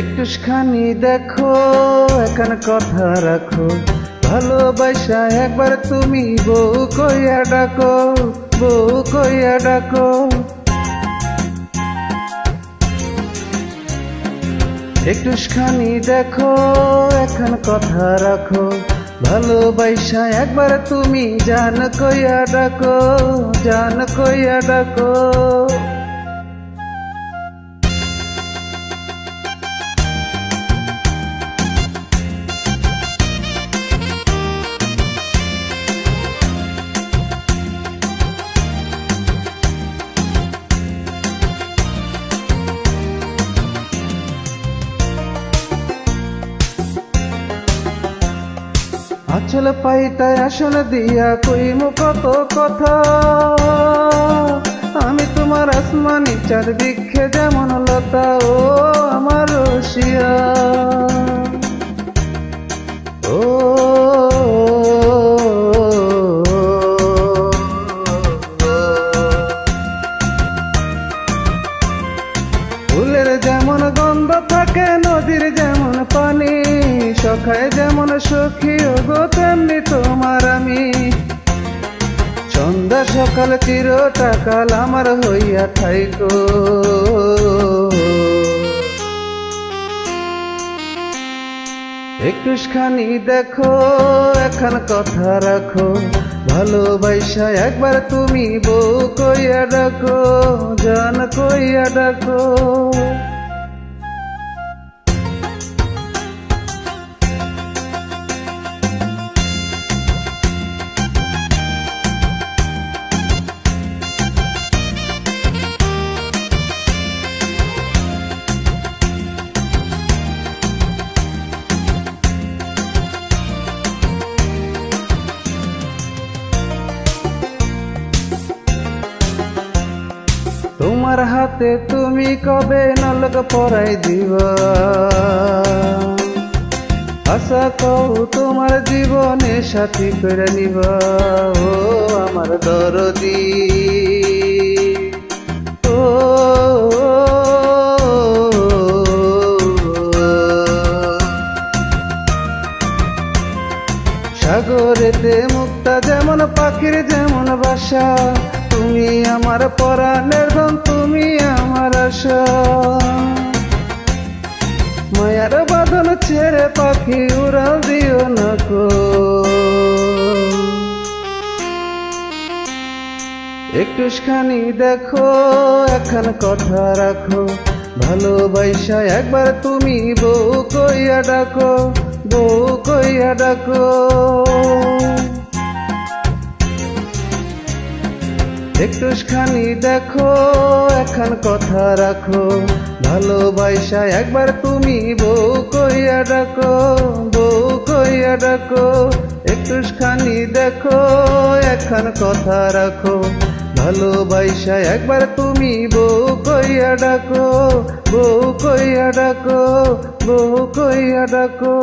একটুখানি দেখো এখন কথা রাখো, ভালোবাসা একবার তুমি বউ কইয়া ডাকো, বউ কইয়া ডাকো। একটুখানি দেখো এখন কথা রাখো, ভালোবাসা একবার তুমি জান কইয়া ডাকো, জান কইয়া ডাকো। আচল পাইতায় আসন দিয়া কইমু কত কথা, আমি তোমার আসমানি চাঁদ বৃক্ষে যেমন লতা, ও আমার রসিয়া ও। ফুলের যেমন গন্ধ থাকে, নদীর যেমন পানি, সখায় যেমন সখী গো তেমনি তোমার আমি। সন্ধ্যা সকাল চিরটাকাল আমার হইয়া থাইকো, একটুখানি দেখো এখন কথা রাখো, ভালোবাসা একবার তুমি বউ কইয়া ডাকো, জান কইয়া ডাকো। তোমার হাতে তুমি কবে নলক পরাই দিবা, আশা কও তোমার জীবনে সাথী করে নিবা, ও আমার দরদি ও। সাগরেতে মুক্তা যেমন পাখির যেমন বাসা, তুমি আমার পরাণের ধন, তুমি আমার আশা। মায়ার বাঁধন ছেড়ে পাখি উড়াল দিও না কো, একটুখানি দেখো এখন কথা রাখো, ভালোবাসা একবার তুমি বউ কইয়া ডাকো, বউ কইয়া ডাকো। একটুখানি দেখো এখন কথা রাখো, ভালোবাসা একবার তুমি বউ কইয়া ডাকো, বউ কইয়া ডাকো। একটুখানি দেখো এখন কথা রাখো, ভালোবাসা একবার তুমি বউ কইয়া ডাকো, বউ কইয়া ডাকো, বউ কইয়া ডাকো।